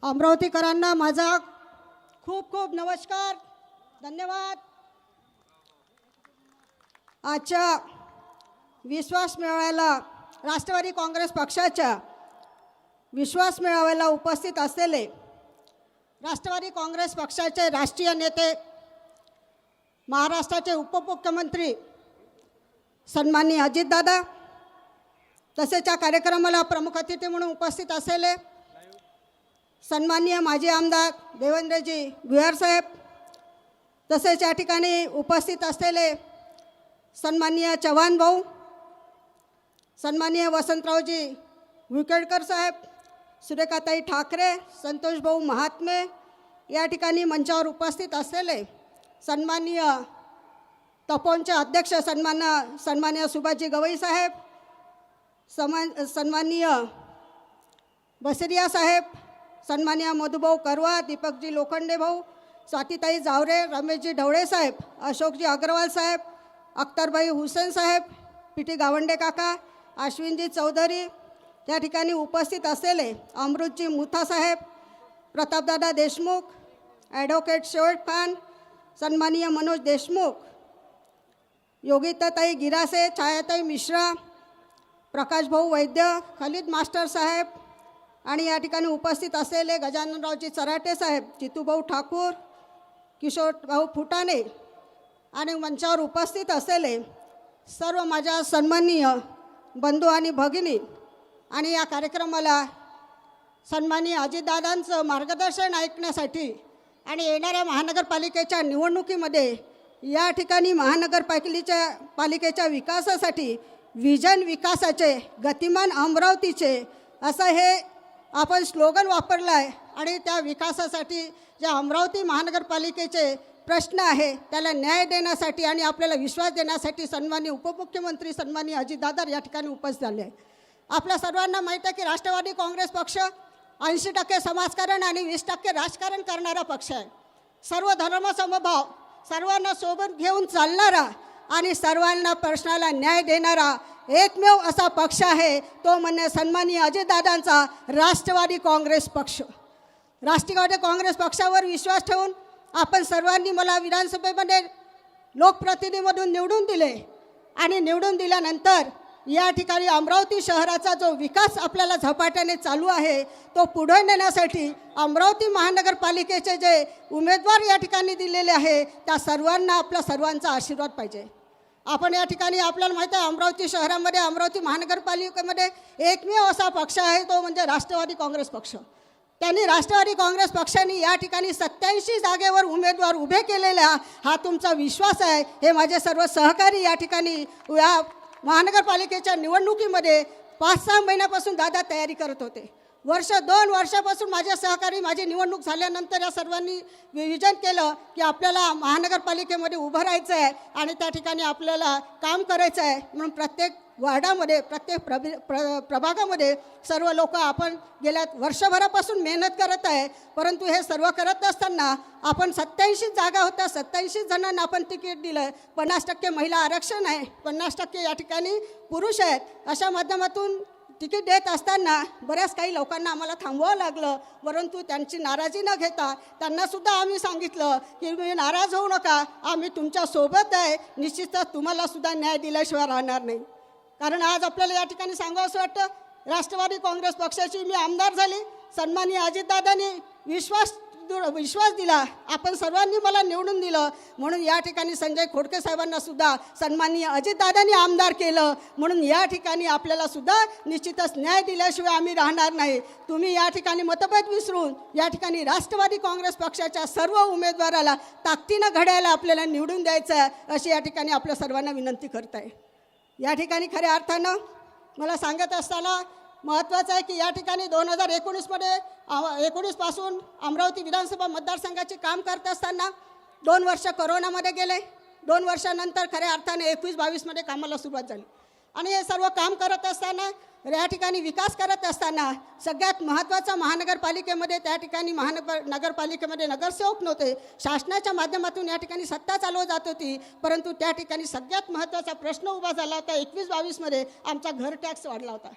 अमरावतीकरांना माझा खूप खूप नमस्कार, धन्यवाद। आजच्या विश्वास मेळाव्याला राष्ट्रवादी काँग्रेस पक्षाच्या विश्वास मेळाव्याला उपस्थित असलेले राष्ट्रवादी काँग्रेस पक्षाचे राष्ट्रीय नेते, महाराष्ट्राचे उपमुख्यमंत्री सन्माननीय अजितदादा, तसेच या कार्यक्रमाला प्रमुख अतिथी म्हणून उपस्थित असलेले सन्माननीय माजी आमदार देवेंद्रजी भुयार साहेब, तसेच या ठिकाणी उपस्थित असलेले सन्माननीय चव्हाण भाऊ, सन्माननीय वसंतरावजी विकेडकर साहेब, सुरेखाताई ठाकरे, संतोष भाऊ महात्मे, या ठिकाणी मंचावर उपस्थित असलेले सन्माननीय तपोनचे अध्यक्ष सन्माननीय सुभाषजी गवई साहेब, सन्माननीय बसरिया साहेब, सन्माननीय मधुभाऊ करवा, दीपकजी लोखंडे भाऊ, स्वातीताई जावरे, रमेशजी ढवळे साहेब, अशोकजी अग्रवाल साहेब, अख्तरभाई हुसेन साहेब, पीटी गावंडे काका, अश्विनजी चौधरी, या ठिकाणी उपस्थित असलेले अमृतजी मुथा साहेब, प्रतापदादा देशमुख, ॲडव्होकेट शेवट खान, सन्माननीय मनोज देशमुख, योगिताताई गिरासे, छायाताई मिश्रा, प्रकाश भाऊ वैद्य, खलीद मास्टर साहेब, आणि या ठिकाणी उपस्थित असलेले गजाननरावजी चराटे साहेब, जितूभाऊ ठाकूर, किशोर भाऊ फुटाणे, आणि मंचावर उपस्थित असलेले सर्व माझ्या सन्माननीय बंधू आणि भगिनी, आणि या कार्यक्रमाला सन्माननीय अजितदादांचं मार्गदर्शन ऐकण्यासाठी आणि येणाऱ्या महानगरपालिकेच्या निवडणुकीमध्ये या ठिकाणी महानगरपालिकेच्या विकासासाठी विजन विकासाचे गतिमान अमरावतीचे असं हे आपण स्लोगन वापरलं आहे, आणि त्या विकासासाठी ज्या अमरावती महानगरपालिकेचे प्रश्न आहे त्याला न्याय देण्यासाठी आणि आपल्याला विश्वास देण्यासाठी सन्माननीय उपमुख्यमंत्री सन्माननीय अजितदादा या ठिकाणी उपस्थित झाले आहे। आपल्या सर्वांना माहीत आहे की राष्ट्रवादी काँग्रेस पक्ष 80% समाजकारण आणि 20% राजकारण करणारा पक्ष आहे। सर्व धर्मसमभाव, सर्वांना सोबत घेऊन चालणारा आणि सर्वांना प्रश्नाला न्याय देणारा एकमेव असा पक्ष आहे, तो म्हणजे सन्माननीय अजितदादांचा राष्ट्रवादी काँग्रेस पक्ष। राष्ट्रवादी काँग्रेस पक्षावर विश्वास ठेवून आपण सर्वांनी मला विधानसभेमध्ये लोकप्रतिनिधीमधून निवडून दिले, आणि निवडून दिल्यानंतर या ठिकाणी अमरावती शहराचा जो विकास आपल्याला झपाट्याने चालू आहे तो पुढे नेण्यासाठी अमरावती महानगरपालिकेचे जे उमेदवार या ठिकाणी दिलेले आहे त्या सर्वांना आपला सर्वांचा आशीर्वाद पाहिजे। आपण या ठिकाणी आपल्याला माहिती आहे अमरावती शहरामध्ये अमरावती महानगरपालिकेमध्ये एकमेव असा पक्ष आहे, तो म्हणजे राष्ट्रवादी काँग्रेस पक्ष। त्यांनी राष्ट्रवादी काँग्रेस पक्षाने या ठिकाणी 87 जागेवर उमेदवार उभे केलेला हा तुमचा विश्वास आहे। हे माझे सर्व सहकारी या ठिकाणी या महानगरपालिकेच्या निवडणुकीमध्ये 5-6 महिन्यापासून दादा तयारी करत होते। 2 वर्षापासून माझे सहकारी माझी निवडणूक झाल्यानंतर या सर्वांनी विजन केलं की आपल्याला महानगरपालिकेमध्ये उभं राहायचं आहे आणि त्या ठिकाणी आपल्याला काम करायचं आहे। म्हणून प्रत्येक वार्डामध्ये, प्रत्येक प्रभागामध्ये सर्व लोक आपण गेल्या वर्षभरापासून मेहनत करत आहे, परंतु हे सर्व करत असताना आपण 87 जागा होत्या, 87 जणांना आपण तिकीट दिलं, 50% महिला आरक्षण आहे, 50% या ठिकाणी पुरुष आहेत, अशा माध्यमातून तिकीट देत असताना बऱ्याच काही लोकांना आम्हाला थांबवावं लागलं, परंतु त्यांची नाराजी न घेता त्यांनासुद्धा आम्ही सांगितलं की तुम्ही नाराज होऊ नका, आम्ही तुमच्या सोबत आहे, निश्चितच तुम्हालासुद्धा न्याय दिल्याशिवाय राहणार नाही। कारण आज आपल्याला या ठिकाणी सांगावंसं वाटतं, राष्ट्रवादी काँग्रेस पक्षाची मी आमदार झाली, सन्माननीय अजितदादांनी विश्वास दिला, आपण सर्वांनी मला निवडून दिलं, म्हणून या ठिकाणी संजय खोडके साहेबांना सुद्धा सन्माननीय अजितदादांनी आमदार केलं, म्हणून या ठिकाणी आपल्याला सुद्धा निश्चितच न्याय दिल्याशिवाय आम्ही राहणार नाही। तुम्ही या ठिकाणी मतभेद विसरून या ठिकाणी राष्ट्रवादी काँग्रेस पक्षाच्या सर्व उमेदवाराला ताकदीनं घड्याला आपल्याला निवडून द्यायचं आहे, अशी या ठिकाणी आपल्या सर्वांना विनंती करत आहे। या ठिकाणी खऱ्या अर्थानं मला सांगत असताना महत्त्वाचं आहे की या ठिकाणी 2019 पासून अमरावती विधानसभा मतदारसंघाचे काम करत असताना 2 वर्ष कोरोनामध्ये गेले, 2 वर्षानंतर खऱ्या अर्थाने 21-22 कामाला सुरुवात झाली, आणि हे सर्व काम करत असताना या ठिकाणी विकास करत असताना सगळ्यात महत्त्वाचा महानगरपालिकेमध्ये त्या ठिकाणी नगरपालिकेमध्ये नगरसेवक नव्हते, शासनाच्या माध्यमातून या ठिकाणी सत्ता चालवली जात होती, परंतु त्या ठिकाणी सगळ्यात महत्त्वाचा प्रश्न उभा झाला होता 21-22 आमचा घर टॅक्स वाढला होता।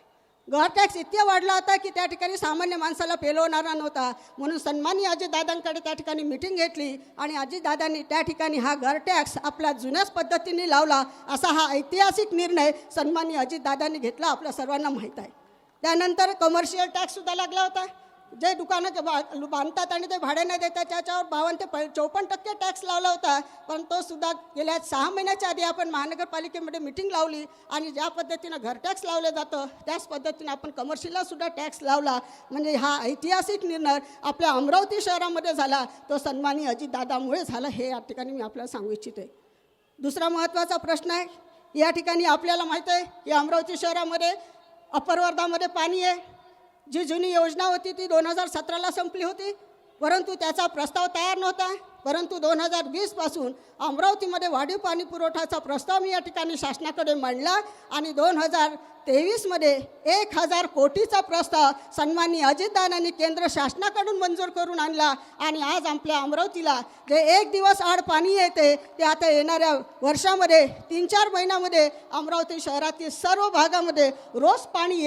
घर टॅक्स इतका वाढला होता की त्या ठिकाणी सामान्य माणसाला पेलवणारा नव्हता. म्हणून सन्माननीय अजितदादांकडे त्या ठिकाणी मिटिंग घेतली आणि अजितदादांनी त्या ठिकाणी हा घर टॅक्स आपल्या जुन्याच पद्धतीने लावला. असा हा ऐतिहासिक निर्णय सन्माननीय अजितदादांनी घेतला, आपल्या सर्वांना माहीत आहे. त्यानंतर कमर्शियल टॅक्ससुद्धा लागला होता. जे दुकानं बांधतात आणि ते भाड्याने देतात त्याच्यावर 52 ते 54% टॅक्स लावला होता. पण तो सुद्धा गेल्या 6 महिन्याच्या आधी आपण महानगरपालिकेमध्ये मिटिंग लावली आणि ज्या पद्धतीनं घर टॅक्स लावलं जातं त्याच पद्धतीनं आपण कमर्शियलसुद्धा टॅक्स लावला. म्हणजे हा ऐतिहासिक निर्णय आपल्या अमरावती शहरामध्ये झाला, तो सन्माननीय अजितदादामुळे झाला, हे या ठिकाणी मी आपल्याला सांगू इच्छिते. दुसरा महत्त्वाचा प्रश्न आहे, या ठिकाणी आपल्याला माहीत आहे की अमरावती शहरामध्ये अप्पर वर्धामध्ये पाणी आहे. जी जुनी योजना होती ती 2017ला संपली होती, परंतु त्याचा प्रस्ताव तयार नव्हता. परंतु 2020पासून अमरावतीमध्ये वाढीव पाणी पुरवठ्याचा प्रस्ताव मी या ठिकाणी शासनाकडे मांडला आणि 2023मध्ये 1000 कोटीचा प्रस्ताव सन्माननीय अजितदादांनी केंद्र शासनाकडून मंजूर करून आणला. आणि आज आपल्या अमरावतीला जे 1 दिवस आड पाणी येते ते आता येणाऱ्या वर्षामध्ये 3-4 महिन्यामध्ये अमरावती शहरातील सर्व भागामध्ये रोज पाणी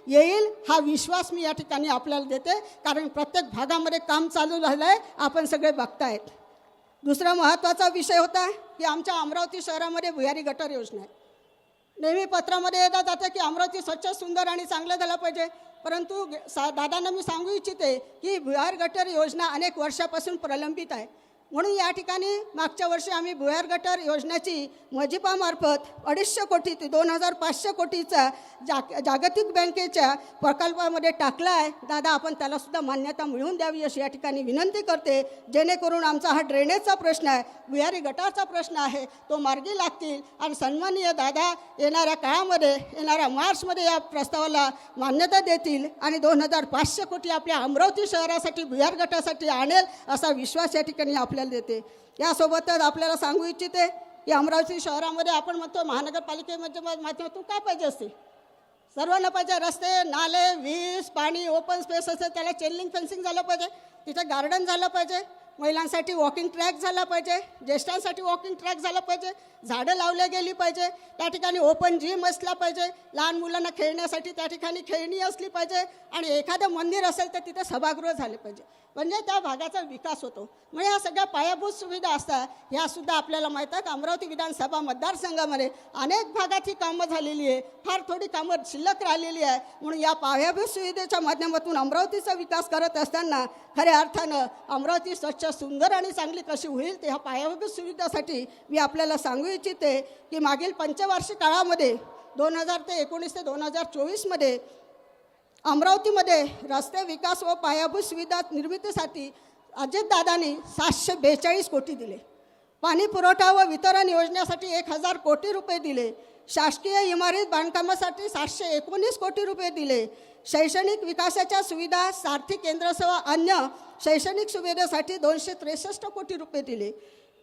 येईल हा विश्वास मी या ठिकाणी आपल्याला देते. कारण प्रत्येक भागामध्ये काम चालू झालं आहे, आपण सगळे बघतायत. दुसरा महत्त्वाचा विषय होता की आमच्या अमरावती शहरामध्ये भुयारी गटर योजना आहे. नेहमी पत्रामध्ये येतात जातं की अमरावती स्वच्छ, सुंदर आणि चांगलं झालं पाहिजे. परंतु दादांना मी सांगू इच्छिते की भुयार गटर योजना अनेक वर्षापासून प्रलंबित आहे. म्हणून या ठिकाणी मागच्या वर्षी आम्ही भुयार गटर योजनेची मजिपामार्फत 250 कोटी ते 2500 कोटीचा जागतिक बँकेच्या प्रकल्पामध्ये टाकला आहे. दादा, आपण त्यालासुद्धा मान्यता मिळवून द्यावी अशी या ठिकाणी विनंती करते, जेणेकरून आमचा हा ड्रेनेजचा प्रश्न आहे, भुयारी गटारचा प्रश्न आहे, तो मार्गी लागतील. आणि सन्माननीय दादा येणाऱ्या काळामध्ये, येणाऱ्या मार्चमध्ये या प्रस्तावाला मान्यता देतील आणि 2500 कोटी आपल्या अमरावती शहरासाठी भुयार गटासाठी आणेल असा विश्वास या ठिकाणी आपल्याला देते. यासोबतच आपल्याला सांगू इच्छिते की अमरावती शहरामध्ये आपण म्हणतो महानगरपालिकेमध्ये माध्यमातून काय पाहिजे असते, सर्वांना पाहिजे रस्ते, नाले, वीज, पाणी, ओपन स्पेस असते, त्याला चेन फेन्सिंग झालं पाहिजे, तिथे गार्डन झालं पाहिजे, महिलांसाठी वॉकिंग ट्रॅक झाला पाहिजे, ज्येष्ठांसाठी वॉकिंग ट्रॅक झाला पाहिजे, झाडं लावल्या गेली पाहिजे, त्या ठिकाणी ओपन जिम असला पाहिजे, लहान मुलांना खेळण्यासाठी त्या ठिकाणी खेळणी असली पाहिजे आणि एखादं मंदिर असेल तर तिथे सभागृह झाले पाहिजे. म्हणजे त्या भागाचा विकास होतो. म्हणजे ह्या सगळ्या पायाभूत सुविधा असतात. ह्यासुद्धा आपल्याला माहीत आहे की अमरावती विधानसभा मतदारसंघामध्ये अनेक भागात ही कामं झालेली आहे, फार थोडी कामं शिल्लक राहिलेली आहे. म्हणून या पायाभूत सुविधेच्या माध्यमातून अमरावतीचा विकास करत असताना खऱ्या अर्थानं अमरावती स्वच्छ, सुंदर आणि चांगली कशी होईल ते ह्या पायाभूत सुविधासाठी मी आपल्याला सांगू इच्छिते की मागील पंचवार्षिक काळामध्ये 2000 ते 19 ते 2024मध्ये अमरावतीमध्ये रस्ते विकास व पायाभूत सुविधा निर्मितीसाठी अजितदादांनी 742 कोटी दिले. पाणी पुरवठा व वितरण योजनेसाठी 1000 कोटी रुपये दिले. शासकीय इमारत बांधकामासाठी 719 कोटी रुपये दिले. शैक्षणिक विकासाच्या सुविधा, सारथी केंद्रासह अन्य शैक्षणिक सुविधेसाठी 263 कोटी रुपये दिले.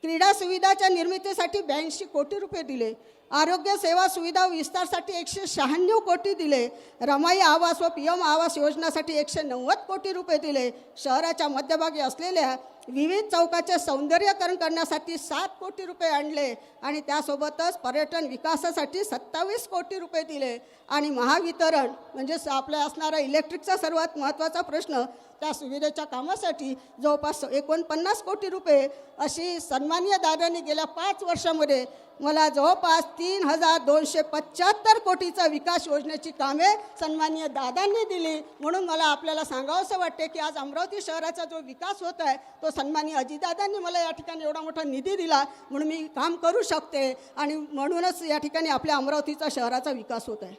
क्रीडा सुविधाच्या निर्मितीसाठी 82 कोटी रुपये दिले. आरोग्य सेवा सुविधा विस्तारासाठी 196 कोटी दिले. रमाई आवास व PM आवास योजनासाठी 190 कोटी रुपये दिले. शहराच्या मध्यभागी असलेल्या विविध चौकाचे सौंदर्यीकरण करण्यासाठी 7 कोटी रुपये आणले आणि त्यासोबतच पर्यटन विकासासाठी 27 कोटी रुपये दिले. आणि महावितरण म्हणजे आपल्या असणारा इलेक्ट्रिकचा सर्वात महत्त्वाचा प्रश्न, त्या सुविधेच्या कामासाठी जवळपास 49 कोटी रुपये अशी सन्माननीय दादांनी गेल्या 5 वर्षामध्ये मला जवळपास 3275 कोटीचा विकास योजनेची कामे सन्माननीय दादांनी दिली. म्हणून मला आपल्याला सांगावंसं वाटते की आज अमरावती शहराचा जो विकास होत आहे तो सन्माननीय अजितदादांनी मला या ठिकाणी एवढा मोठा निधी दिला म्हणून मी काम करू शकते आणि म्हणूनच या ठिकाणी आपल्या अमरावतीचा शहराचा विकास होत आहे.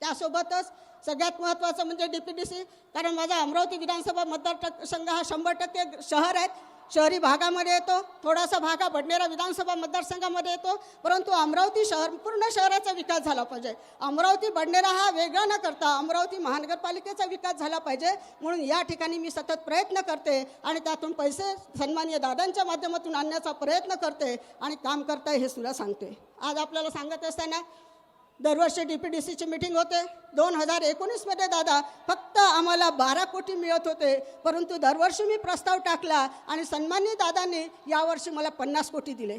त्यासोबतच सगळ्यात महत्त्वाचं म्हणजे DPDC, कारण माझा अमरावती विधानसभा मतदारसंघ हा 100% शहर आहे, शहरी भागामध्ये येतो, थोडासा भाग हा बडनेरा विधानसभा मतदारसंघामध्ये येतो. परंतु अमरावती शहर पूर्ण शहराचा विकास झाला पाहिजे. अमरावती बडनेरा हा वेगळा न करता अमरावती महानगरपालिकेचा विकास झाला पाहिजे. म्हणून या ठिकाणी मी सतत प्रयत्न करते आणि त्यातून पैसे सन्माननीय दादांच्या माध्यमातून आणण्याचा प्रयत्न करते आणि काम करताय हे सुद्धा सांगते. आज आपल्याला सांगत असताना दरवर्षी DPDCची मीटिंग होते. 2019मध्ये दादा फक्त आम्हाला 12 कोटी मिळत होते, परंतु दरवर्षी मी प्रस्ताव टाकला आणि सन्माननीय दादांनी यावर्षी मला 50 कोटी दिले.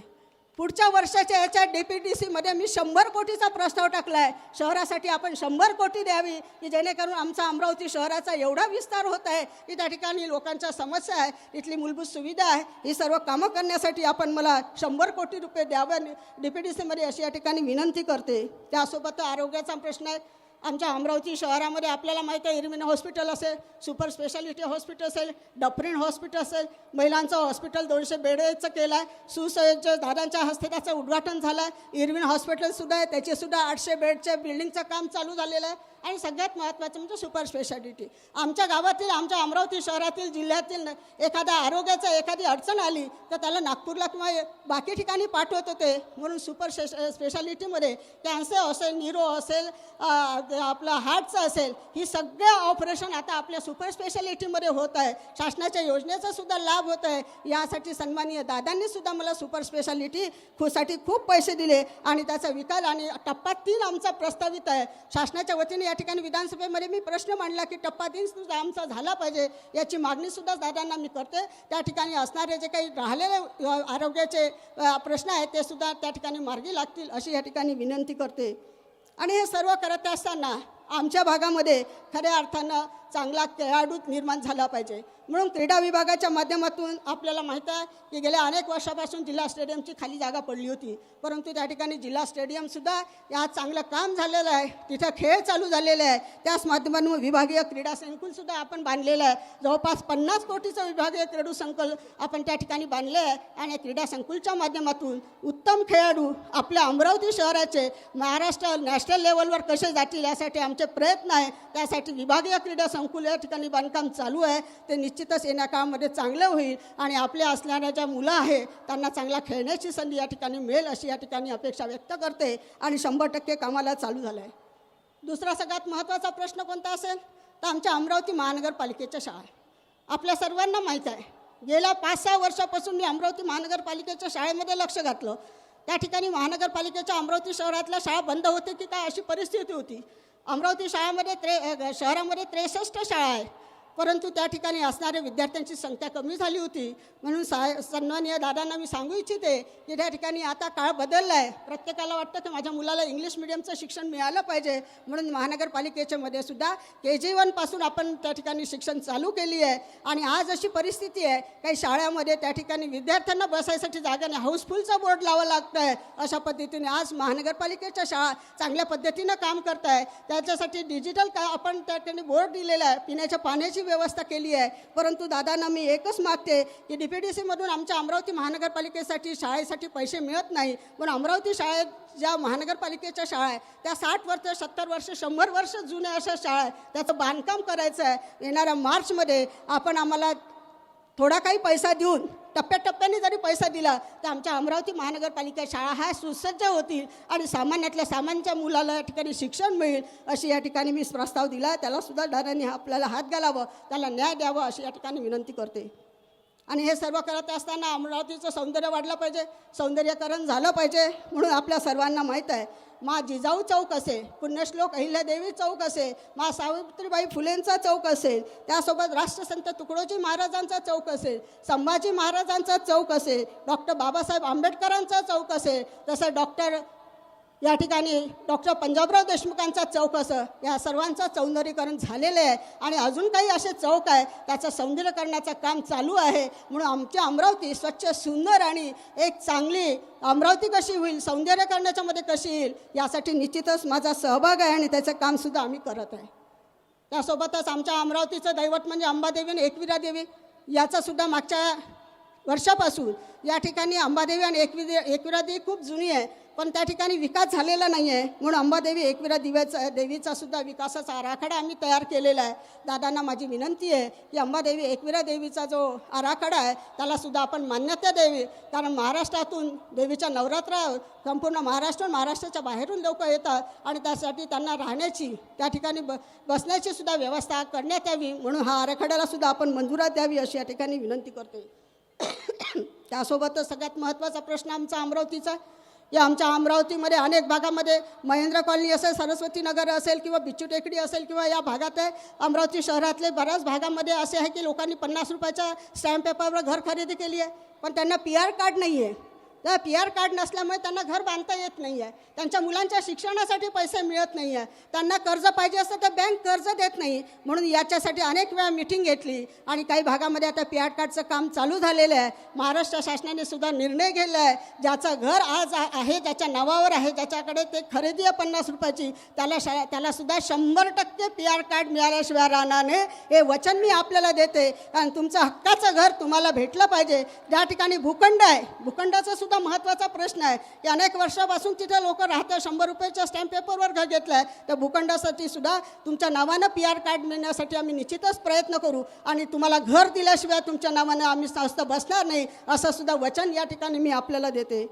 पुढच्या वर्षाच्या याच्या DPDCमध्ये मी 100 कोटीचा प्रस्ताव टाकला आहे. शहरासाठी आपण 100 कोटी द्यावी की जेणेकरून आमचा अमरावती शहराचा एवढा विस्तार होत आहे की त्या ठिकाणी लोकांच्या समस्या आहे, इथली मूलभूत सुविधा आहे, ही सर्व कामं करण्यासाठी आपण मला 100 कोटी रुपये द्यावे DPDCमध्ये अशी या ठिकाणी विनंती करते. त्यासोबत आरोग्याचा प्रश्न आहे. आमच्या अमरावती शहरामध्ये आपल्याला माहीत आहे इरविन हॉस्पिटल असेल, सुपर स्पेशालिटी हॉस्पिटल असेल, डफरीन हॉस्पिटल असेल, महिलांचं हॉस्पिटल 200 बेडचं केलं आहे. सुसज्ज दादांच्या हस्ते त्याचं उद्घाटन झालं आहे. इरविन हॉस्पिटलसुद्धा आहे, त्याचेसुद्धा 800 बेडचं बिल्डिंगचं काम चालू झालेलं आहे. आणि सगळ्यात महत्त्वाचं म्हणजे सुपर स्पेशालिटी. आमच्या गावातील, आमच्या अमरावती शहरातील, जिल्ह्यातील एखाद्या आरोग्याचं एखादी अडचण आली तर त्याला नागपूरला किंवा बाकी ठिकाणी पाठवत होते. म्हणून सुपर स्पेशालिटीमध्ये कॅन्सर असेल, न्यूरो असेल, आपलं हार्टचं असेल, ही सगळं ऑपरेशन आता आपल्या सुपर स्पेशालिटीमध्ये होत आहे. शासनाच्या योजनेचा सुद्धा लाभ होत आहे. यासाठी सन्माननीय दादांनी सुद्धा मला सुपर स्पेशालिटी साठी खूप पैसे दिले आणि त्याचा विकास आणि टप्पा 3 आमचा प्रस्तावित आहे. शासनाच्या वतीने या ठिकाणी विधानसभेमध्ये मी प्रश्न मांडला की टप्पा 3 सुद्धा आमचा झाला पाहिजे, याची मागणीसुद्धा दादांना मी करते. त्या ठिकाणी असणारे जे काही राहिलेले आरोग्याचे प्रश्न आहेत ते सुद्धा त्या ठिकाणी मार्गी लागतील अशी या ठिकाणी विनंती करते. आणि हे सर्व करत असताना आमच्या भागामध्ये खऱ्या अर्थानं चांगला खेळाडू निर्माण झाला पाहिजे. म्हणून क्रीडा विभागाच्या माध्यमातून आपल्याला माहीत आहे की गेल्या अनेक वर्षापासून जिल्हा स्टेडियमची खाली जागा पडली होती, परंतु त्या ठिकाणी जिल्हा स्टेडियमसुद्धा या चांगलं काम झालेलं आहे. तिथं खेळ चालू झालेले आहे. त्याच माध्यमातून विभागीय क्रीडा संकुलसुद्धा आपण बांधलेलं आहे. जवळपास 50 कोटीचं विभागीय क्रीडा संकुल आपण त्या ठिकाणी बांधले आहे. आणि क्रीडा संकुलच्या माध्यमातून उत्तम खेळाडू आपल्या अमरावती शहराचे महाराष्ट्र नॅशनल लेवलवर कसे जातील यासाठी आमचे प्रयत्न आहे. त्यासाठी विभागीय क्रीडा संकुल या ठिकाणी बांधकाम चालू आहे. ते निश्चितच येण्या काळामध्ये चांगलं होईल आणि आपल्या असणाऱ्या ज्या मुलं आहे त्यांना चांगला खेळण्याची संधी या ठिकाणी मिळेल अशी या ठिकाणी अपेक्षा व्यक्त करते. आणि 100% कामाला चालू झालं आहे. दुसरा सगळ्यात महत्त्वाचा प्रश्न कोणता असेल तर आमच्या अमरावती महानगरपालिकेच्या शाळा. आपल्या सर्वांना माहीत आहे गेल्या 5-6 वर्षापासून मी अमरावती महानगरपालिकेच्या शाळेमध्ये लक्ष घातलं. त्या ठिकाणी महानगरपालिकेच्या अमरावती शहरातल्या शाळा बंद होते की काय अशी परिस्थिती होती. अमरावती शहरामध्ये 63 शाळा आहे, परंतु त्या ठिकाणी असणाऱ्या विद्यार्थ्यांची संख्या कमी झाली होती. म्हणून सन्माननीय दादांना मी सांगू इच्छिते की त्या ठिकाणी आता काळ बदलला आहे. प्रत्येकाला वाटतं की माझ्या मुलाला इंग्लिश मिडियमचं शिक्षण मिळालं पाहिजे, म्हणून महानगरपालिकेच्यामध्ये सुद्धा KG1 पासून आपण त्या ठिकाणी शिक्षण चालू केली आहे. आणि आज अशी परिस्थिती आहे काही शाळांमध्ये त्या ठिकाणी विद्यार्थ्यांना बसायसाठी जागा नाही, हाऊसफुलचा बोर्ड लावावा लागतं आहे. अशा पद्धतीने आज महानगरपालिकेच्या शाळा चांगल्या पद्धतीनं काम करत आहे. त्याच्यासाठी डिजिटल आपण त्या ठिकाणी बोर्ड दिलेला आहे, पिण्याच्या पाण्याची व्यवस्था केली आहे. परंतु दादांना मी एकच मागते की DPDCमधून आमच्या अमरावती महानगरपालिकेसाठी शाळेसाठी पैसे मिळत नाही. पण अमरावती शाळेत ज्या महानगरपालिकेच्या शाळा आहे त्या 60 वर्ष 70 वर्ष 100 वर्ष जुन्या अशा शाळा आहे, त्याचं बांधकाम करायचं आहे. येणाऱ्या मार्चमध्ये आपण आम्हाला थोडा काही पैसा देऊन टप्प्याटप्प्याने जरी पैसा दिला तर आमच्या अमरावती महानगरपालिका शाळा ह्या सुसज्ज होतील आणि सामान्यातल्या सामान्यांच्या मुलाला या ठिकाणी शिक्षण मिळेल अशी या ठिकाणी मी प्रस्ताव दिला. त्यालासुद्धा दादांनी आपल्याला हात घालावं, त्याला न्याय द्यावं अशी या ठिकाणी विनंती करते. आणि हे सर्व करत असताना अमरावतीचं सौंदर्य वाढलं पाहिजे, सौंदर्यीकरण झालं पाहिजे. म्हणून आपल्या सर्वांना माहीत आहे मा जिजाऊ चौक असेल, पुण्यश्लोक अहिल्यादेवी चौक असेल, मा सावित्रीबाई फुलेंचा चौक असेल, त्यासोबत राष्ट्रसंत तुकडोजी महाराजांचा चौक असेल, संभाजी महाराजांचा चौक असेल, डॉक्टर बाबासाहेब आंबेडकरांचा चौक असेल, तसं या ठिकाणी डॉक्टर पंजाबराव देशमुखांचा चौक असं या सर्वांचं सौंदर्यीकरण झालेलं आहे. आणि अजून काही असे चौक आहे त्याचं सौंदर्यीकरणाचं काम चालू आहे. म्हणून आमची अमरावती स्वच्छ सुंदर आणि एक चांगली अमरावती कशी होईल, सौंदर्यीकरणाच्यामध्ये कशी येईल यासाठी निश्चितच माझा सहभाग आहे आणि त्याचं कामसुद्धा आम्ही करत आहे. त्यासोबतच आमच्या अमरावतीचं दैवत म्हणजे अंबादेवी आणि एकविरा देवी, याचासुद्धा मागच्या वर्षापासून या ठिकाणी अंबादेवी आणि एकविरा देवी खूप जुनी आहे, पण त्या ठिकाणी विकास झालेला नाही आहे. म्हणून अंबादेवी एकविरा देवीचा सुद्धा विकासाचा आराखडा आम्ही तयार केलेला आहे. दादांना माझी विनंती आहे की अंबादेवी एकविरा देवीचा जो आराखडा आहे त्यालासुद्धा आपण मान्यता द्यावी. कारण महाराष्ट्रातून देवीच्या नवरात्र संपूर्ण महाराष्ट्राच्या बाहेरून लोक येतात आणि त्यासाठी त्यांना राहण्याची त्या ठिकाणी बसण्याची सुद्धा व्यवस्था करण्यात यावी. म्हणून हा आराखड्यालासुद्धा आपण मंजुरात द्यावी अशी या ठिकाणी विनंती करते. त्यासोबतच सगळ्यात महत्त्वाचा प्रश्न आमचा अमरावतीचा. या आमच्या अमरावतीमध्ये अनेक भागामध्ये महेंद्र कॉलनी असेल, सरस्वती नगर असेल किंवा बिच्चू टेकडी असेल किंवा या भागात आहे अमरावती शहरातले बऱ्याच भागामध्ये असे आहे की लोकांनी 50 रुपयाच्या स्टॅम्प पेपरवर घर खरेदी केली आहे, पण त्यांना PR कार्ड नाही आहे. त्या PR कार्ड नसल्यामुळे त्यांना घर बांधता येत नाही आहे, त्यांच्या मुलांच्या शिक्षणासाठी पैसे मिळत नाही आहे, त्यांना कर्ज पाहिजे असतं तर बँक कर्ज देत नाही. म्हणून याच्यासाठी अनेक वेळा मिटिंग घेतली आणि काही भागामध्ये आता PR कार्डचं काम चालू झालेलं आहे. महाराष्ट्र शासनाने सुद्धा निर्णय घेतला आहे, ज्याचं घर आज आहे, ज्याच्या नावावर आहे, ज्याच्याकडे ते खरेदी आहे 50 रुपयाची, त्याला सुद्धा 100% PR कार्ड मिळाल्याशिवाय राहणार नाही. हे वचन मी आपल्याला देते. कारण तुमचं हक्काचं घर तुम्हाला भेटलं पाहिजे. ज्या ठिकाणी भूखंड आहे, भूखंडाचा सुद्धा महत्त्वाचा प्रश्न आहे की अनेक वर्षापासून तिथे लोक राहतात, 100 रुपयाच्या स्टॅम्प पेपरवर घर घेतलं आहे. तर भूखंडासाठी सुद्धा तुमच्या नावानं PR कार्ड मिळण्यासाठी आम्ही निश्चितच प्रयत्न करू आणि तुम्हाला घर दिल्याशिवाय तुमच्या नावानं आम्ही संस्था बसणार नाही, असं सुद्धा वचन या ठिकाणी मी आपल्याला देते.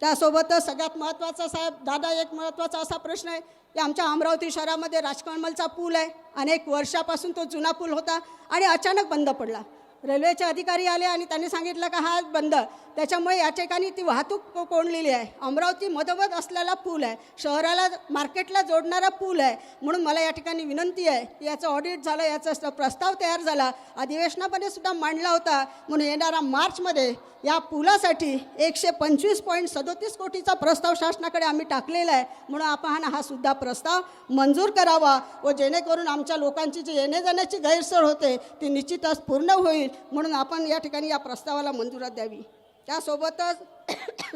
त्यासोबतच सगळ्यात महत्त्वाचा साहेब दादा एक महत्त्वाचा असा प्रश्न आहे की आमच्या अमरावती शहरामध्ये राजकमलचा पूल आहे. अनेक वर्षापासून तो जुना पूल होता आणि अचानक बंद पडला. रेल्वेचे अधिकारी आले आणि त्यांनी सांगितलं का हा बंद, त्याच्यामुळे या ठिकाणी ती वाहतूक कोंडलेली आहे. अमरावती मधोमध असलेला पूल आहे, शहराला मार्केटला जोडणारा पूल आहे. म्हणून मला या ठिकाणी विनंती आहे की याचं ऑडिट झालं, याचा प्रस्ताव तयार झाला, अधिवेशनामध्ये सुद्धा मांडला होता. म्हणून येणारा मार्चमध्ये या पुलासाठी 125.37 कोटीचा प्रस्ताव शासनाकडे आम्ही टाकलेला आहे. म्हणून आपण हा सुद्धा प्रस्ताव मंजूर करावा व जेणेकरून आमच्या लोकांची जी येणे जाण्याची गैरसोय होते ती निश्चितच पूर्ण होईल. म्हणून आपण या ठिकाणी या प्रस्तावाला मंजुरात द्यावी. त्यासोबतच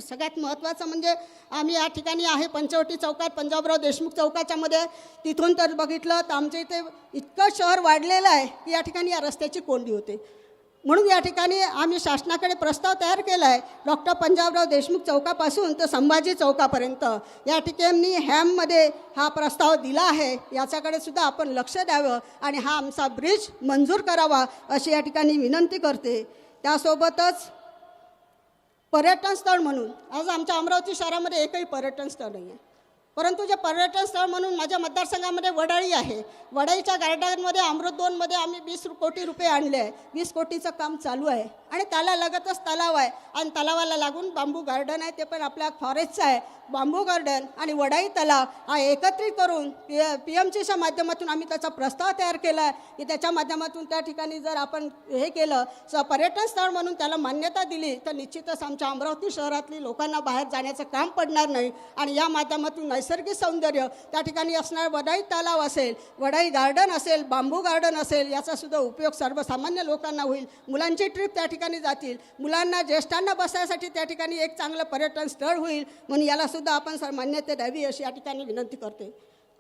सगळ्यात महत्त्वाचं म्हणजे आम्ही या ठिकाणी आहे पंचवटी चौकात, पंजाबराव देशमुख चौकाच्या मध्ये. तिथून तर बघितलं तर आमच्या इथे इतकं शहर वाढलेलं आहे की या ठिकाणी या रस्त्याची कोंडी होते. म्हणून या ठिकाणी आम्ही शासनाकडे प्रस्ताव तयार केला आहे. डॉक्टर पंजाबराव देशमुख चौकापासून तर संभाजी चौकापर्यंत या ठिकाणी हॅममध्ये हा प्रस्ताव दिला आहे. याच्याकडे सुद्धा आपण लक्ष द्यावं आणि हा आमचा ब्रिज मंजूर करावा अशी या ठिकाणी विनंती करते. त्यासोबतच पर्यटन स्थळ म्हणून आज आमच्या अमरावती शहरामध्ये एकही पर्यटन स्थळ नाही आहे. परंतु जे पर्यटन स्थळ म्हणून माझ्या मतदारसंघामध्ये वडाळी आहे. वडाळीच्या गार्डनमध्ये अमृत 2मध्ये आम्ही 20 कोटी रुपये आणले आहे. 20 कोटीचं काम चालू आहे आणि त्याला लगतच तलाव आहे आणि तलावाला लागून बांबू गार्डन आहे, ते पण आपल्या फॉरेस्टचं आहे. बांबू गार्डन आणि वडाई तलाव हा एकत्रित करून PMCच्या माध्यमातून आम्ही त्याचा प्रस्ताव तयार केला आहे की त्याच्या माध्यमातून त्या ठिकाणी जर आपण हे केलं पर्यटन स्थळ म्हणून त्याला मान्यता दिली तर निश्चितच आमच्या अमरावती शहरातली लोकांना बाहेर जाण्याचं काम पडणार नाही. आणि या माध्यमातून नैसर्गिक सौंदर्य त्या ठिकाणी असणार वडाई तलाव असेल, वडाई गार्डन असेल, बांबू गार्डन असेल, याचासुद्धा उपयोग सर्वसामान्य लोकांना होईल. मुलांची ट्रिप त्या ठिकाणी जातील, मुलांना ज्येष्ठांना बसायसाठी त्या ठिकाणी एक चांगलं पर्यटन स्थळ होईल. म्हणून याला सुद्धा आपण मान्यता द्यावी अशी या ठिकाणी विनंती करते.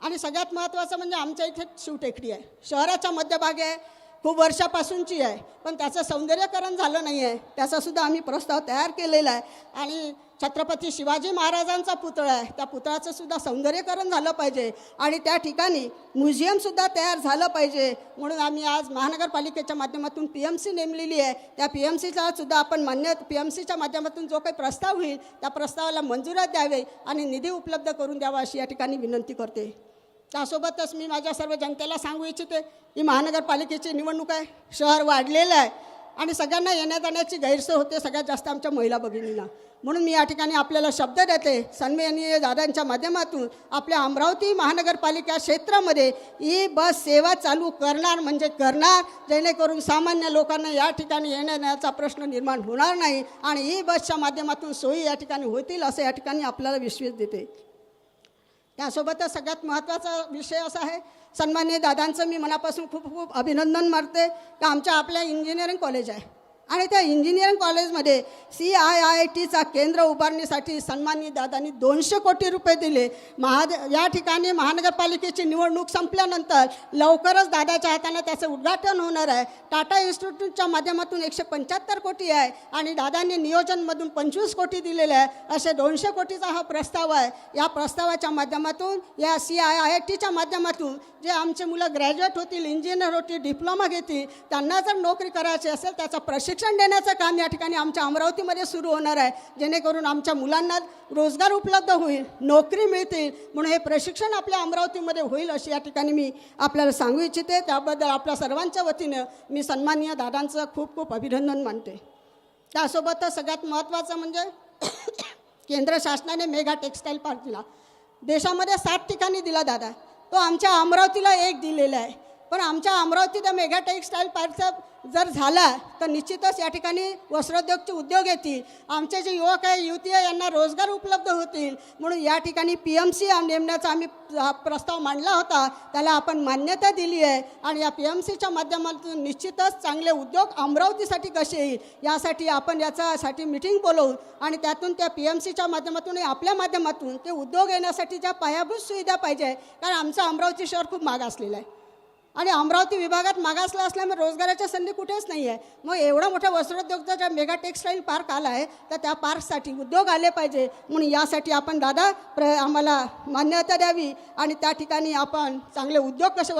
आणि सगळ्यात महत्त्वाचं म्हणजे आमच्या इथे शिवटेकडी आहे, शहराच्या मध्यभागी आहे, खूप वर्षापासूनची आहे, पण त्याचं सौंदर्यकरण झालं नाही आहे. त्याचासुद्धा आम्ही प्रस्ताव तयार केलेला आहे. आणि छत्रपती शिवाजी महाराजांचा पुतळा आहे, त्या पुतळ्याचं सुद्धा सौंदर्यकरण झालं पाहिजे आणि त्या ठिकाणी म्युझियमसुद्धा तयार झालं पाहिजे. म्हणून आम्ही आज महानगरपालिकेच्या माध्यमातून PMC नेमलेली आहे. त्या PMCचा सुद्धा आपण PMCच्या माध्यमातून जो काही प्रस्ताव होईल त्या प्रस्तावाला मंजुरात द्यावे आणि निधी उपलब्ध करून द्यावा अशी या ठिकाणी विनंती करते. त्यासोबतच मी माझ्या सर्व जनतेला सांगू इच्छिते की महानगरपालिकेची निवडणूक आहे, शहर वाढलेलं आहे आणि सगळ्यांना येण्या जाण्याची गैरसोय होते, सगळ्यात जास्त आमच्या महिला भगिनींना. म्हणून मी या ठिकाणी आपल्याला शब्द देते, सन्माननीय दादांच्या माध्यमातून आपल्या अमरावती महानगरपालिका क्षेत्रामध्ये बस सेवा चालू करणार म्हणजे करणार, जेणेकरून सामान्य लोकांना या ठिकाणी येण्याचा प्रश्न निर्माण होणार नाही आणि बसच्या माध्यमातून सोयी या ठिकाणी होतील असं या ठिकाणी आपल्याला विश्वास देते. त्यासोबतच सगळ्यात महत्त्वाचा विषय असा आहे, सन्माननीय दादांचं मी मनापासून खूप खूप अभिनंदन मानते की आपल्या इंजिनिअरिंग कॉलेज आहे आणि त्या इंजिनिअरिंग कॉलेजमध्ये CIITचा केंद्र उभारण्यासाठी सन्माननीय दादांनी 200 कोटी रुपये दिले. या ठिकाणी महानगरपालिकेची निवडणूक संपल्यानंतर लवकरच दादाच्या हाताने त्याचं उद्घाटन होणार आहे. टाटा इन्स्टिट्यूटच्या माध्यमातून 175 कोटी आहे आणि दादांनी नियोजनमधून 25 कोटी दिलेले आहे. असे 200 कोटीचा हा प्रस्ताव आहे. या प्रस्तावाच्या माध्यमातून या CIITच्या माध्यमातून जे आमचे मुलं ग्रॅज्युएट होतील, इंजिनियर होतील, डिप्लोमा घेतील, त्यांना जर नोकरी करायची असेल त्याचा प्रशिक्षण देण्याचं काम या ठिकाणी आमच्या अमरावतीमध्ये सुरू होणार आहे, जेणेकरून आमच्या मुलांना रोजगार उपलब्ध होईल, नोकरी मिळतील. म्हणून हे प्रशिक्षण आपल्या अमरावतीमध्ये होईल अशी या ठिकाणी मी आपल्याला सांगू इच्छिते. त्याबद्दल आपल्या सर्वांच्या वतीनं मी सन्माननीय दादांचं खूप खूप अभिनंदन मानते. त्यासोबतच सगळ्यात महत्त्वाचं म्हणजे केंद्र शासनाने मेगा टेक्स्टाईल पार्क दिला, देशामध्ये 7 ठिकाणी दिला दादा, तो आमच्या अमरावतीला 1 दिलेला आहे. पण आमच्या अमरावती त्या मेगा टेक्स्टाईल पार्कचा जर झाला तर निश्चितच या ठिकाणी वस्त्रोद्योगचे उद्योग येतील, आमचे जे युवक आहे युवती आहे यांना रोजगार उपलब्ध होतील. म्हणून या ठिकाणी PMC नेमण्याचा आम्ही प्रस्ताव मांडला होता, त्याला आपण मान्यता दिली आहे. आणि या PMCच्या माध्यमातून निश्चितच चांगले उद्योग अमरावतीसाठी कसे येईल यासाठी आपण याच्यासाठी मिटिंग बोलवू आणि त्यातून त्या PMCच्या माध्यमातून आपल्या माध्यमातून ते उद्योग येण्यासाठी ज्या पायाभूत सुविधा पाहिजे, कारण आमचं अमरावती शहर खूप मागासलेलं आहे आणि अमरावती विभागात मागासला असल्यामुळे रोजगाराच्या संधी कुठेच नाही आहे. मग एवढा मोठा वस्त्रोद्योगचा ज्या मेगा टेक्स्टाईल पार्क आला आहे तर त्या पार्कसाठी उद्योग आले पाहिजे. म्हणून यासाठी आपण दादा आम्हाला मान्यता द्यावी आणि त्या ठिकाणी आपण चांगले उद्योग कसे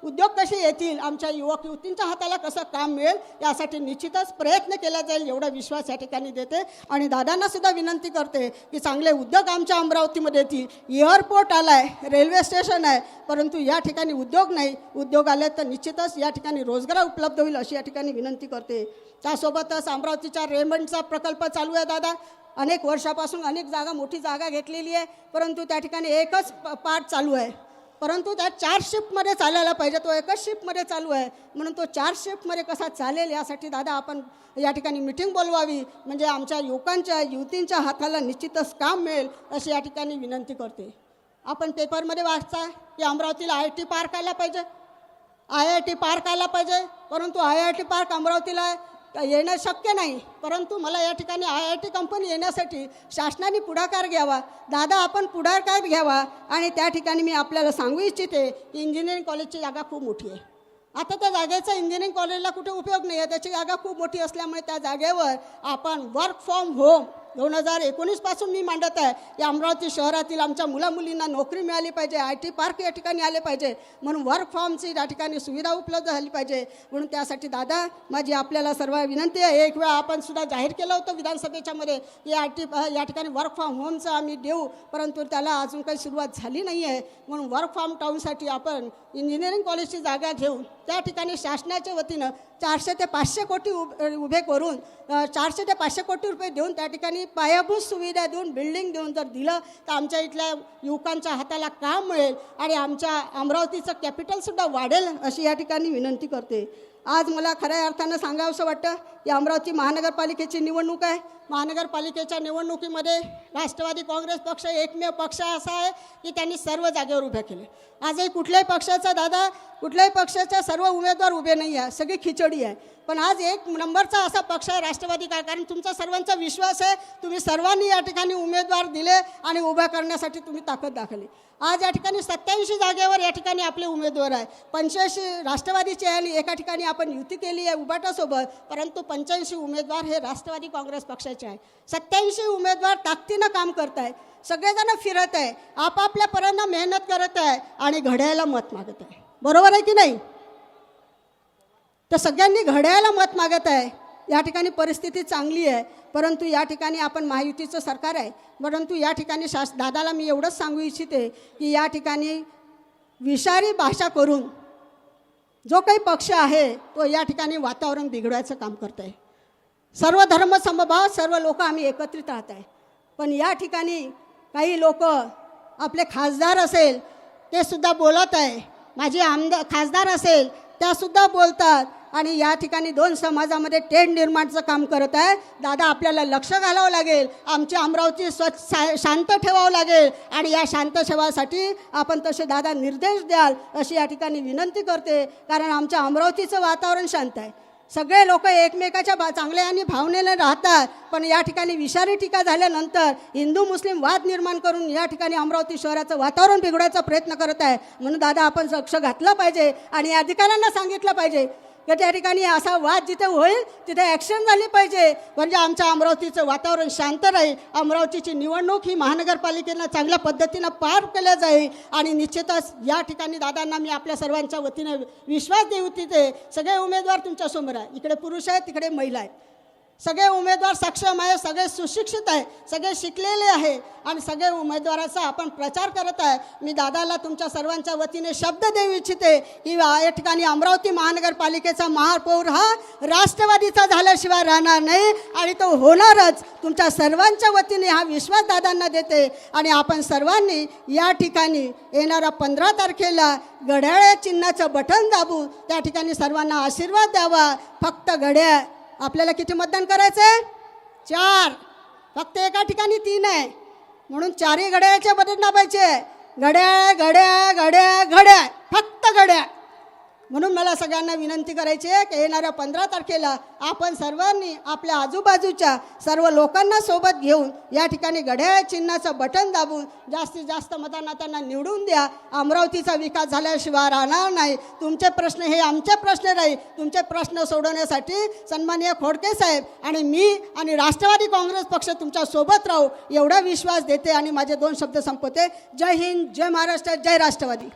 उद्योग कसे येतील, आमच्या युवक युवतींच्या हाताला कसं काम मिळेल यासाठी निश्चितच प्रयत्न केला जाईल एवढा विश्वास या ठिकाणी देते. आणि दादांनासुद्धा विनंती करते की चांगले उद्योग आमच्या अमरावतीमध्ये येतील. एअरपोर्ट आला आहे, रेल्वे स्टेशन आहे, परंतु या ठिकाणी उद्योग नाही. उद्योग आले तर निश्चितच या ठिकाणी रोजगार उपलब्ध होईल अशी या ठिकाणी विनंती करते. त्यासोबतच अमरावतीच्या रेमंडचा प्रकल्प चालू आहे दादा. अनेक वर्षापासून अनेक मोठी जागा घेतलेली आहे, परंतु त्या ठिकाणी एकच पार्ट चालू आहे, परंतु त्या 4 शिफ्टमध्ये चालायला पाहिजे. तो एकच शिफ्टमध्ये चालू आहे, म्हणून तो 4 शिफ्टमध्ये कसा चालेल यासाठी दादा आपण या ठिकाणी मिटिंग बोलवावी, म्हणजे आमच्या युवतींच्या हाताला निश्चितच काम मिळेल अशी या ठिकाणी विनंती करते. आपण पेपरमध्ये वाचता की अमरावतीला IIT पार्क आला पाहिजे, IIT पार्क आला पाहिजे, परंतु IIT पार्क अमरावतीला येणं शक्य नाही. परंतु मला या ठिकाणी IIT कंपनी येण्यासाठी शासनाने पुढाकार घ्यावा. दादा आपण पुढाकार घ्यावा आणि त्या ठिकाणी मी आपल्याला सांगू इच्छिते की इंजिनिअरिंग कॉलेजची जागा खूप मोठी आहे. आता त्या जागेचा इंजिनिअरिंग कॉलेजला कुठे उपयोग नाही आहे, त्याची जागा खूप मोठी असल्यामुळे त्या जागेवर आपण वर्क फ्रॉम होम 2019 पासून मी मांडत आहे की अमरावती शहरातील आमच्या मुलामुलींना नोकरी मिळाली पाहिजे, IIT पार्क या ठिकाणी आले पाहिजे, म्हणून वर्क फ्रॉमची या ठिकाणी सुविधा उपलब्ध झाली पाहिजे. म्हणून त्यासाठी दादा माझी आपल्याला सर्व विनंती आहे. एक वेळा आपण सुद्धा जाहीर केलं होतं विधानसभेच्यामध्ये की या ठिकाणी वर्क फ्रॉम होमचं आम्ही देऊ, परंतु त्याला अजून काही सुरुवात झाली नाही आहे. म्हणून वर्क फ्रॉम टाऊनसाठी आपण इंजिनिअरिंग कॉलेजची जागा घेऊन त्या ठिकाणी शासनाच्या वतीनं 400 ते 500 कोटी उभे करून 400 ते 500 कोटी रुपये देऊन त्या ठिकाणी पायाभूत सुविधा देऊन बिल्डिंग देऊन जर दिलं तर आमच्या इथल्या युवकांच्या हाताला काम मिळेल आणि आमच्या अमरावतीचं कॅपिटलसुद्धा वाढेल अशी या ठिकाणी विनंती करते. आज मला खऱ्या अर्थानं सांगावंसं वाटतं की अमरावती महानगरपालिकेची निवडणूक आहे. महानगरपालिकेच्या निवडणुकीमध्ये राष्ट्रवादी काँग्रेस पक्ष एकमेव पक्ष असा आहे की त्यांनी सर्व जागेवर उभ्या केले. आजही कुठल्याही पक्षाचा सर्व उमेदवार उभे नाही आहे, सगळी खिचडी आहे. पण आज एक नंबरचा असा पक्ष आहे राष्ट्रवादी का, कारण तुमचा सर्वांचा विश्वास आहे. तुम्ही सर्वांनी या ठिकाणी उमेदवार दिले आणि उभा करण्यासाठी तुम्ही ताकद दाखवली. आज या ठिकाणी 87 जागेवर या ठिकाणी आपले उमेदवार आहे. 85 राष्ट्रवादीचे आहे आणि एका ठिकाणी आपण युती केली आहे उभाटासोबत, परंतु 85 उमेदवार हे राष्ट्रवादी काँग्रेस पक्षाचे आहे. 87 उमेदवार ताकदीनं काम करत आहे, सगळेजण फिरत आहे, आपापल्या पर्यंत मेहनत करत आहे आणि घड्याळाला मत मागत आहे. बरोबर आहे की नाही? तर सगळ्यांनी घड्याळाला मत मागत आहे. या ठिकाणी परिस्थिती चांगली आहे, परंतु या ठिकाणी आपण महायुतीचं सरकार आहे. परंतु या ठिकाणी दादाला मी एवढंच सांगू इच्छिते की या ठिकाणी विषारी भाषा करून जो काही पक्ष आहे तो या ठिकाणी वातावरण बिघडवायचं काम करत आहे. सर्व धर्म समभाव सर्व लोक आम्ही एकत्रित राहत आहे, पण या ठिकाणी काही लोक आपले खासदार असेल ते सुद्धा बोलत आहे, माझे खासदार असेल त्यासुद्धा बोलतात आणि या ठिकाणी 2 समाजामध्ये तेढ निर्माणचं काम करत आहे. दादा आपल्याला लक्ष घालावं लागेल, आमची अमरावती शांत ठेवावं लागेल आणि या शांत ठेवासाठी आपण तसे दादा निर्देश द्याल अशी या ठिकाणी विनंती करते. कारण आमच्या अमरावतीचं वातावरण शांत आहे, सगळे लोक एकमेकाच्या चांगल्या आणि भावनेने राहतात, पण या ठिकाणी विषारी टीका झाल्यानंतर हिंदू मुस्लिम वाद निर्माण करून या ठिकाणी अमरावती शहराचं वातावरण बिघडायचा प्रयत्न करत आहे. म्हणून दादा आपण लक्ष घातलं पाहिजे आणि अधिकाऱ्यांना सांगितलं पाहिजे की त्या ठिकाणी असा वाद जिथे होईल तिथे ॲक्शन झाली पाहिजे, म्हणजे आमच्या अमरावतीचं वातावरण शांत राहील. अमरावतीची निवडणूक ही महानगरपालिकेनं चांगल्या पद्धतीनं पार केल्या जाईल आणि निश्चितच या ठिकाणी दादांना मी आपल्या सर्वांच्या वतीने विश्वास देऊ. तिथे सगळे उमेदवार तुमच्यासमोर आहे, इकडे पुरुष आहेत तिकडे महिला आहेत. सगळे उमेदवार सक्षम आहे, सगळे सुशिक्षित आहे, सगळे शिकलेले आहे आणि सगळे उमेदवाराचा आपण प्रचार करत आहे. मी दादाला तुमच्या सर्वांच्या वतीने शब्द देऊ इच्छिते की या ठिकाणी अमरावती महानगरपालिकेचा महापौर हा राष्ट्रवादीचा झाल्याशिवाय राहणार नाही आणि तो होणारच. तुमच्या सर्वांच्या वतीने हा विश्वास दादांना देते आणि आपण सर्वांनी या ठिकाणी येणाऱ्या 15 तारखेला घड्याळ चिन्हाचं बटन दाबू त्या ठिकाणी सर्वांना आशीर्वाद द्यावा. फक्त घड्याळ आपल्याला किती मतदान करायचं आहे? 4. फक्त एका ठिकाणी 3 आहे म्हणून 4ही घड्याळाचे बटन दाबायचे. घड्याळ घड्याळ घड्याळ घड्याळ, फक्त घड्याळ. म्हणून मला सगळ्यांना विनंती करायची आहे की येणाऱ्या 15 तारखेला आपण सर्वांनी आपल्या आजूबाजूच्या सर्व लोकांना सोबत घेऊन या ठिकाणी घड्याळ चिन्हाचं बटन दाबून जास्तीत जास्त मतांना त्यांना निवडून द्या. अमरावतीचा विकास झाल्याशिवाय राहणार नाही. तुमचे प्रश्न हे आमचे प्रश्न नाही. तुमचे प्रश्न सोडवण्यासाठी सन्माननीय खोडके साहेब आणि मी आणि राष्ट्रवादी काँग्रेस पक्ष तुमच्या सोबत राहू एवढा विश्वास देते आणि माझे 2 शब्द संपवते. जय हिंद, जय महाराष्ट्र, जय राष्ट्रवादी.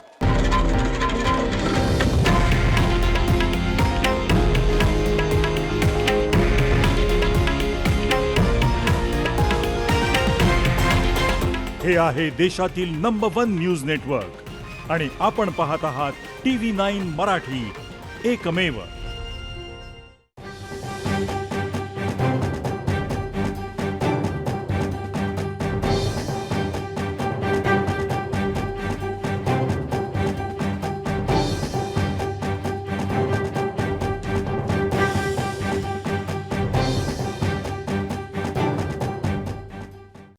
हे आहे देशातील नंबर 1 न्यूज नेटवर्क आणि आपण पाहत आहात TV9 मराठी, एकमेव.